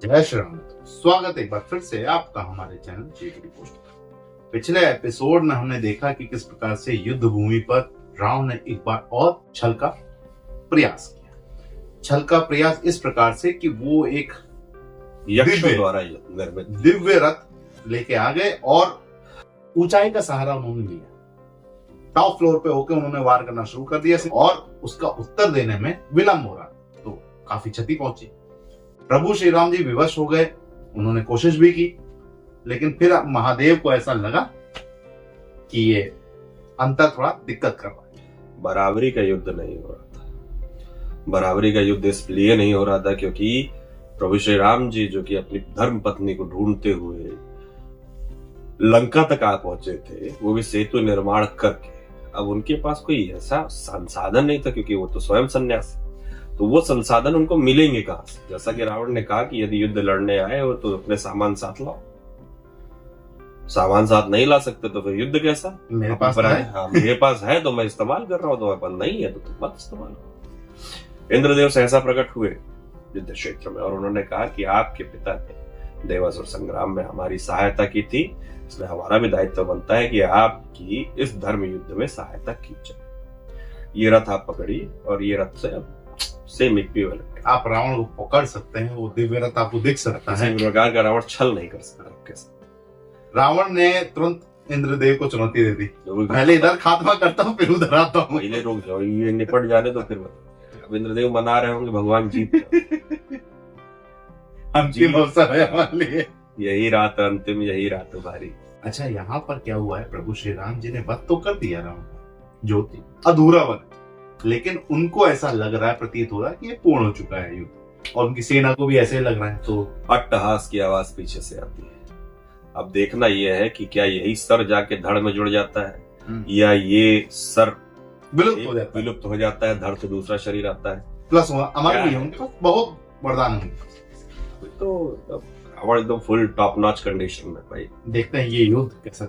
जय श्री राम। स्वागत है एक बार फिर से आपका हमारे चैनल जेगरी पोस्ट पर। पिछले एपिसोड में हमने देखा कि किस प्रकार से युद्ध भूमि पर रावण ने एक बार और छल का प्रयास किया। छल का प्रयास इस प्रकार से कि वो एक यक्षों द्वारा निर्मित दिव्य रथ लेके आ गए और ऊंचाई का सहारा उन्होंने लिया। टॉप फ्लोर पे होकर उन्होंने वार करना शुरू कर दिया और उसका उत्तर देने में विलंब हो रहा, तो काफी क्षति पहुंची। प्रभु श्री राम जी विवश हो गए। उन्होंने कोशिश भी की, लेकिन फिर महादेव को ऐसा लगा कि ये अंतर थोड़ा दिक्कत कर रहा है। बराबरी का युद्ध नहीं हो रहा था। बराबरी का युद्ध इसलिए नहीं हो रहा था क्योंकि प्रभु श्री राम जी जो कि अपनी धर्म पत्नी को ढूंढते हुए लंका तक आ पहुंचे थे, वो भी सेतु निर्माण करके। अब उनके पास कोई ऐसा संसाधन नहीं था क्योंकि वो तो स्वयं सन्यासी, तो वो संसाधन उनको मिलेंगे कहां से। जैसा कि रावण ने कहा कि यदि युद्ध लड़ने आए हो तो अपने सामान साथ लाओ। सामान साथ नहीं ला सकते तो फिर युद्ध कैसा? मेरे पास है। हाँ, मेरे पास है तो मैं इस्तेमाल कर रहा हूं, तुम्हारे पास नहीं है तो तुम मत इस्तेमाल करो। इंद्रदेव सहसा प्रकट हुए युद्ध क्षेत्र में और उन्होंने कहा कि आपके पिता ने देवासुर संग्राम में हमारी सहायता की थी, इसलिए हमारा भी दायित्व बनता है कि आपकी इस धर्म युद्ध में सहायता की जाए। ये रथ आप पकड़ी और ये रथ से सेम इक्विवेलेंट। आप रावण को पकड़ सकते हैं, वो दिव्य रथ आपको दिख सकता है। किसी प्रकार का रावण छल नहीं कर सकता आपके साथ। रावण ने तुरंत इंद्रदेव को चुनौती दे दी, पहले इधर खात्मा करता हूँ फिर उधर आता हूँ। पहले रुक जाओ, ये निपट जाने तो फिर अब इंद्रदेव मना रहे होंगे भगवान जीत अंतिम अवसर है हमारे लिए। यही रात अंतिम, यही रात भारी। अच्छा, यहाँ पर क्या हुआ है, प्रभु श्री राम जी ने वध तो कर दिया रावण, जो थी अधूरा वध, लेकिन उनको ऐसा लग रहा है, प्रतीत हो रहा है कि ये पूर्ण हो चुका है युद्ध, और उनकी सेना को भी ऐसे ही लग रहा है। तो अट्टहास की आवाज पीछे से आती है। अब देखना यह है कि क्या यही सर जाके धड़ में जुड़ जाता है या ये सर विलुप्त हो जाता है, धड़ से दूसरा शरीर आता है। प्लस अमर भी है उनके पास, बहुत वरदान है। तो रावण एकदम फुल टॉप नॉच कंडीशन में। भाई देखते हैं ये युद्ध कैसा।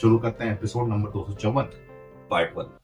शुरू करते हैं एपिसोड नंबर 254 पार्ट 1।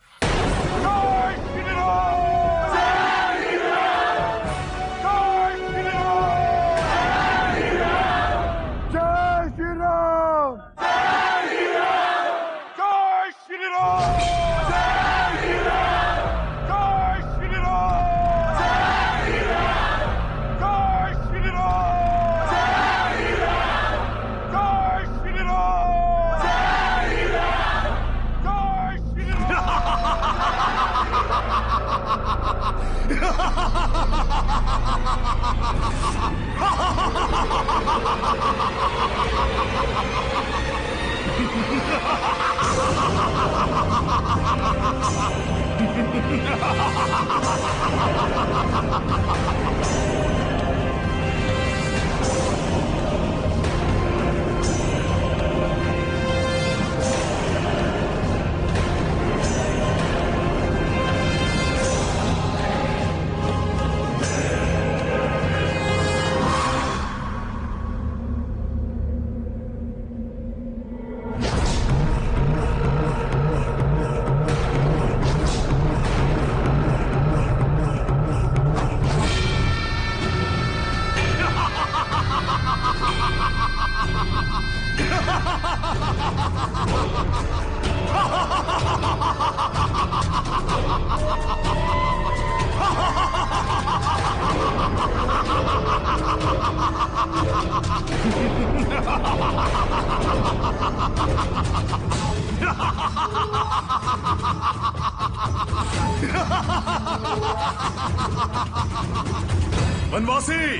वनवासी,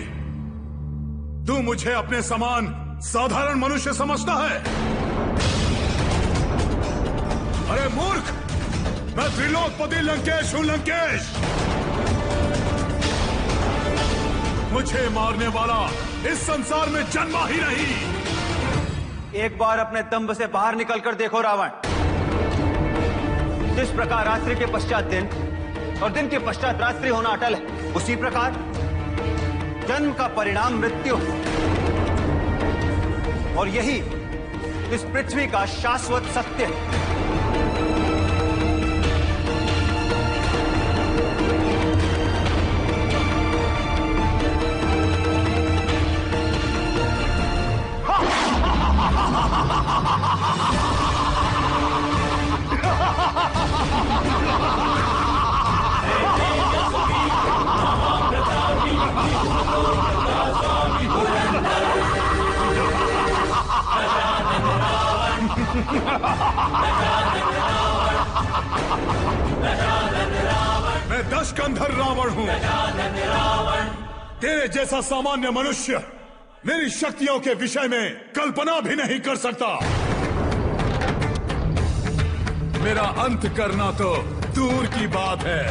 तू मुझे अपने समान साधारण मनुष्य समझता है? अरे मूर्ख, मैं त्रिलोकपति लंकेश हूं। लंकेश, मुझे मारने वाला इस संसार में जन्मा ही नहीं। एक बार अपने दंभ से बाहर निकलकर देखो रावण। जिस प्रकार रात्रि के पश्चात दिन और दिन के पश्चात रात्रि होना अटल है, उसी प्रकार जन्म का परिणाम मृत्यु और यही इस पृथ्वी का शाश्वत सत्य है। मैं दशकंधर रावण हूं। तेरे जैसा सामान्य मनुष्य मेरी शक्तियों के विषय में कल्पना भी नहीं कर सकता। मेरा अंत करना तो दूर की बात है।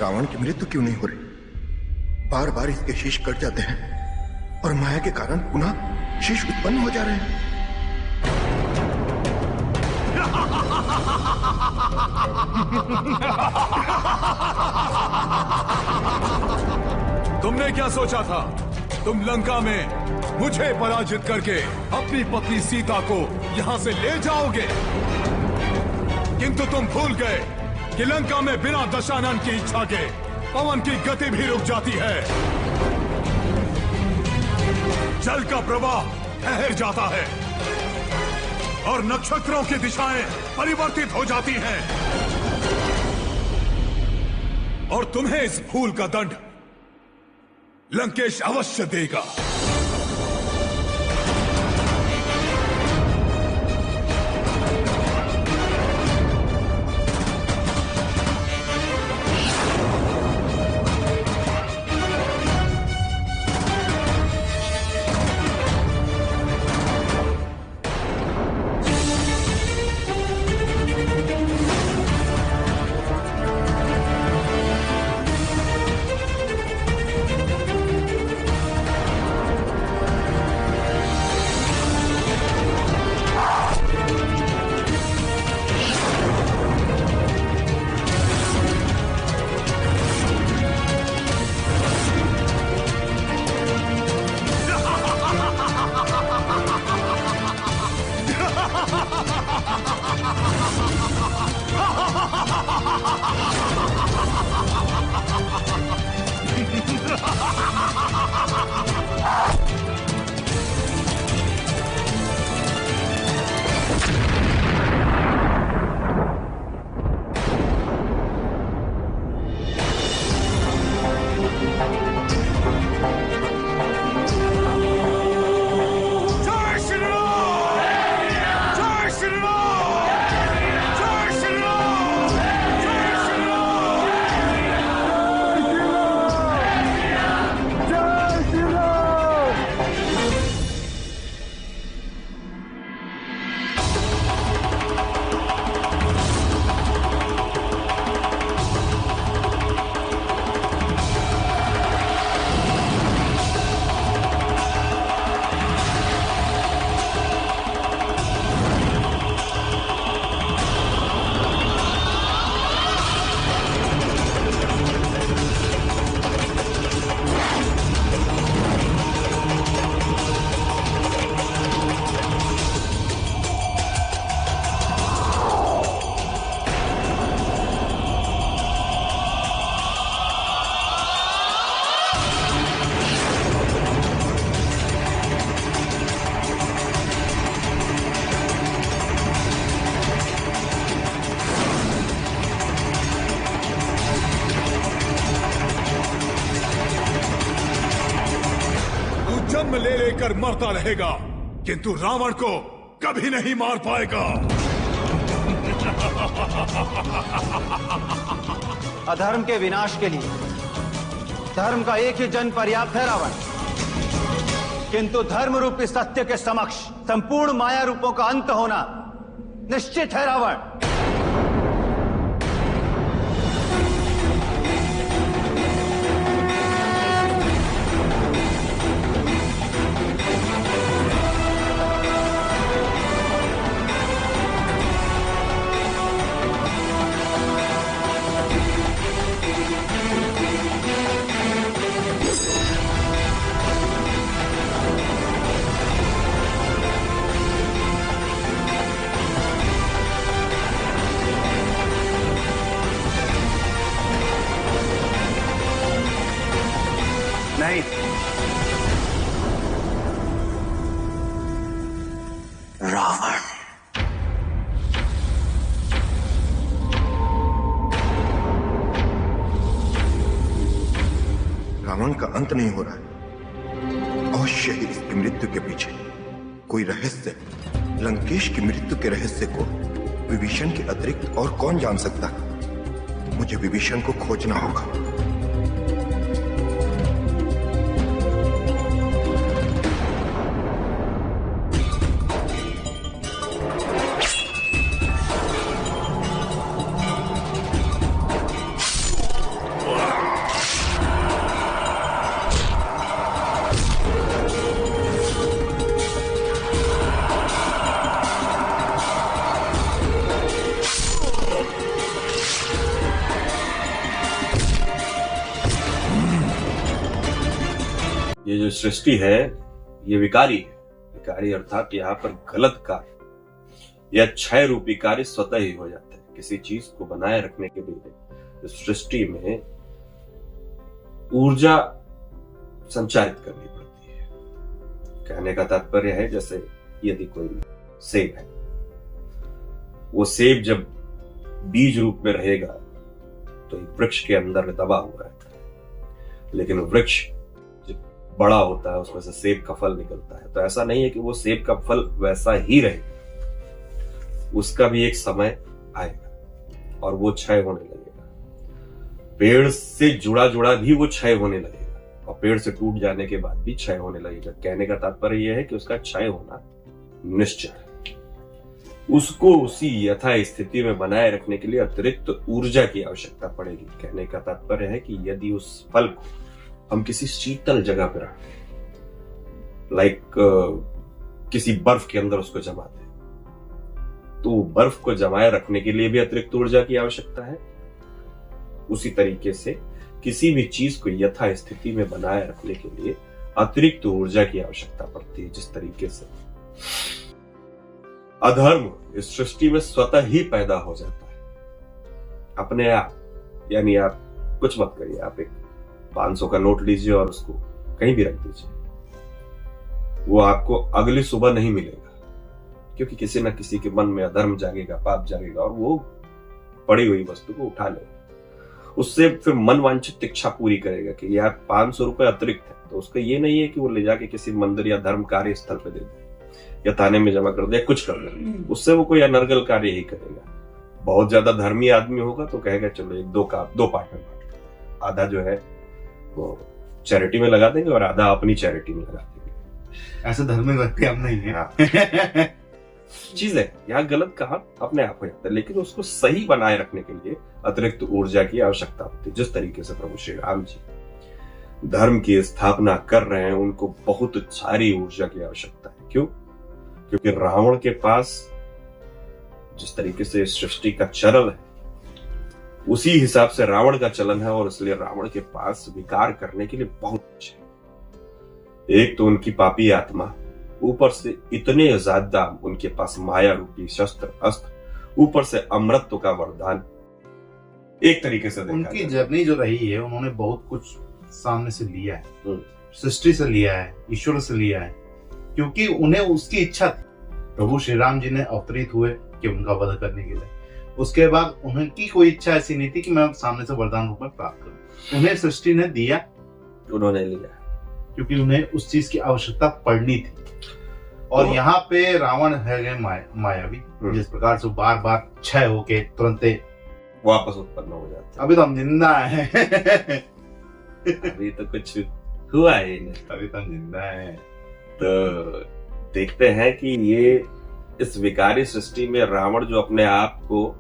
रावण की मृत्यु क्यों नहीं हो रही? बार बार इसके शीश कट जाते हैं और माया के कारण पुनः शीश उत्पन्न हो जा रहे हैं। तुमने क्या सोचा था? तुम लंका में मुझे पराजित करके अपनी पत्नी सीता को यहां से ले जाओगे, किंतु तुम भूल गए कि लंका में बिना दशानन की इच्छा के पवन की गति भी रुक जाती है, जल का प्रवाह ठहर जाता है और नक्षत्रों की दिशाएं परिवर्तित हो जाती हैं, और तुम्हें इस भूल का दंड लंकेश अवश्य देगा। ले लेकर मरता रहेगा, किंतु रावण को कभी नहीं मार पाएगा। अधर्म के विनाश के लिए धर्म का एक ही जन पर्याप्त है रावण, किंतु धर्म रूपी सत्य के समक्ष संपूर्ण माया रूपों का अंत होना निश्चित है रावण। नहीं, रावण रावण का अंत नहीं हो रहा है। अवश्य ही इसकी मृत्यु के पीछे कोई रहस्य, लंकेश की मृत्यु के रहस्य को विभीषण के अतिरिक्त और कौन जान सकता है? मुझे विभीषण को खोजना होगा। ये जो सृष्टि है ये विकारी है। विकारी अर्थात यहाँ पर गलत कार्य या क्षय रूपी कार्य स्वतः ही हो जाता है। किसी चीज को बनाए रखने के लिए इस सृष्टि में ऊर्जा संचारित करनी पड़ती है। कहने का तात्पर्य है जैसे यदि कोई सेब है, वो सेब जब बीज रूप में रहेगा तो एक वृक्ष के अंदर दबा हुआ रहता है, लेकिन वृक्ष बड़ा होता है उसमें से सेब का फल निकलता है। तो ऐसा नहीं है कि वो सेब का फल वैसा ही रहेगा, उसका भी एक समय आएगा और वो क्षय होने लगेगा। पेड़ से जुड़ा जुड़ा भी वो क्षय होने लगेगा और पेड़ से टूट जाने के बाद भी क्षय होने लगेगा। कहने का तात्पर्य यह है कि उसका क्षय होना निश्चय है। उसको उसी यथा स्थिति में बनाए रखने के लिए अतिरिक्त ऊर्जा की आवश्यकता पड़ेगी। कहने का तात्पर्य है कि यदि उस फल को हम किसी शीतल जगह पर लाइक किसी बर्फ के अंदर उसको जमा दें, तो बर्फ को जमाए रखने के लिए भी अतिरिक्त ऊर्जा की आवश्यकता है। उसी तरीके से किसी भी चीज को यथा स्थिति में बनाए रखने के लिए अतिरिक्त ऊर्जा की आवश्यकता पड़ती है। जिस तरीके से अधर्म इस सृष्टि में स्वतः ही पैदा हो जाता है अपने आप। यानी आप कुछ मत करिए, आप एक 500 का नोट लीजिए और उसको कहीं भी रख दीजिए, वो आपको अगली सुबह नहीं मिलेगा, क्योंकि किसी न किसी के मन में अधर्म जागेगा, पाप जागेगा और वो पड़ी हुई वस्तु को उठा लेगा। उससे फिर मन वांछित इच्छा पूरी करेगा कि यार 500 रुपए अतिरिक्त है, तो उसका ये नहीं है कि वो ले जाके किसी मंदिर या धर्म कार्य स्थल पे दे दे या थाने में जमा कर दे, कुछ कर दे। उससे वो कोई अनर्गल कार्य ही करेगा। बहुत ज्यादा धर्मी आदमी होगा तो कहेगा चलो दो पार्ट में बांट, आधा जो है वो चैरिटी में लगा देंगे और आधा अपनी चैरिटी में लगा देंगे। ऐसे धर्मी व्यक्ति हम नहीं है। चीज है यहाँ गलत कहा अपने आप हो जाता है, लेकिन उसको सही बनाए रखने के लिए अतिरिक्त ऊर्जा की आवश्यकता होती है। जिस तरीके से प्रभु श्री राम जी धर्म की स्थापना कर रहे हैं, उनको बहुत सारी ऊर्जा की आवश्यकता है। क्यों? क्योंकि रावण के पास जिस तरीके से सृष्टि का चलन है उसी हिसाब से रावण का चलन है, और इसलिए रावण के पास विकार करने के लिए बहुत कुछ है। एक तो उनकी पापी आत्मा, ऊपर से इतने ज्यादा उनके पास माया रूपी शस्त्र अस्त्र, ऊपर से अमृतत्व का वरदान। एक तरीके से उनकी जर्नी जो रही है, उन्होंने बहुत कुछ सामने से लिया है, सृष्टि से लिया है, ईश्वर से लिया है, क्योंकि उन्हें उसकी इच्छा थी। प्रभु श्री राम जी ने अवतरित हुए कि उनका वध करने के लिए। उसके बाद उनकी कोई इच्छा ऐसी नहीं थी कि मैं सामने से वरदान रूप में प्राप्त करूं। उन्हें सृष्टि ने दिया, उन्होंने लिया, क्योंकि उन्हें उस चीज की आवश्यकता पड़नी थी। और तो- यहाँ पे रावण है मायावी, जिस प्रकार से बार बार क्षय होके तुरंत वापस उत्पन्न हो जाते अभी तो हम जिंदा हैं हैं। अभी तो कुछ हुआ ही नहीं। अभी तो हम जिंदा हैं। तो देखते हैं कि ये इस विकारी सृष्टि में रावण जो अपने आप को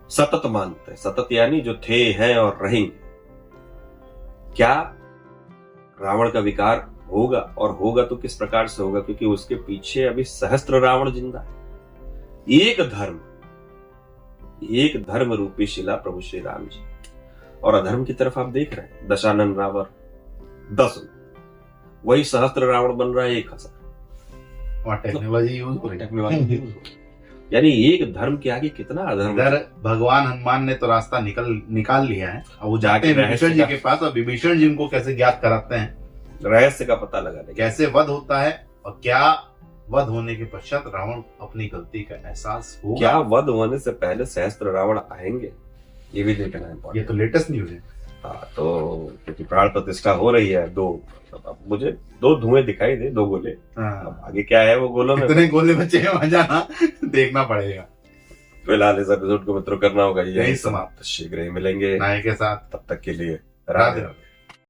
सतत मानते हैं, सतत यानी जो थे हैं और रहेंगे, क्या रावण का विकार होगा, और होगा तो किस प्रकार से होगा, क्योंकि उसके पीछे अभी सहस्त्र रावण जिंदा है। एक धर्म रूपी शिला प्रभु श्री राम जी, और अधर्म की तरफ आप देख रहे हैं दशानन रावण 10, वही सहस्त्र रावण बन रहा है 1000। वहाँ टेक्नोलॉजी यूज हो रही है। यानी एक धर्म के आगे कितना अधर्म। इधर भगवान हनुमान ने तो रास्ता निकाल लिया है, अब वो जाते हैं विभीषण जी के पास, और विभीषण जी उनको कैसे ज्ञात कराते हैं, रहस्य का पता लगाने कैसे वध होता है, और क्या वध होने के पश्चात रावण अपनी गलती का एहसास होगा। क्या वध होने से पहले सहस्त्र रावण आएंगे, ये भी देखना है। ये तो लेटेस्ट न्यूज है। हाँ, तो क्योंकि प्राण प्रतिष्ठा हो रही है, अब मुझे 2 धुएं दिखाई दे, 2 गोले। हाँ। अब आगे क्या है वो गोलों में, कितने गोले बचे हैं वहां जाना देखना पड़ेगा। फिलहाल इस एपिसोड को मित्रों करना होगा यही यही समाप्त। शीघ्र ही मिलेंगे नायक के साथ, तब तक के लिए राधे राधे।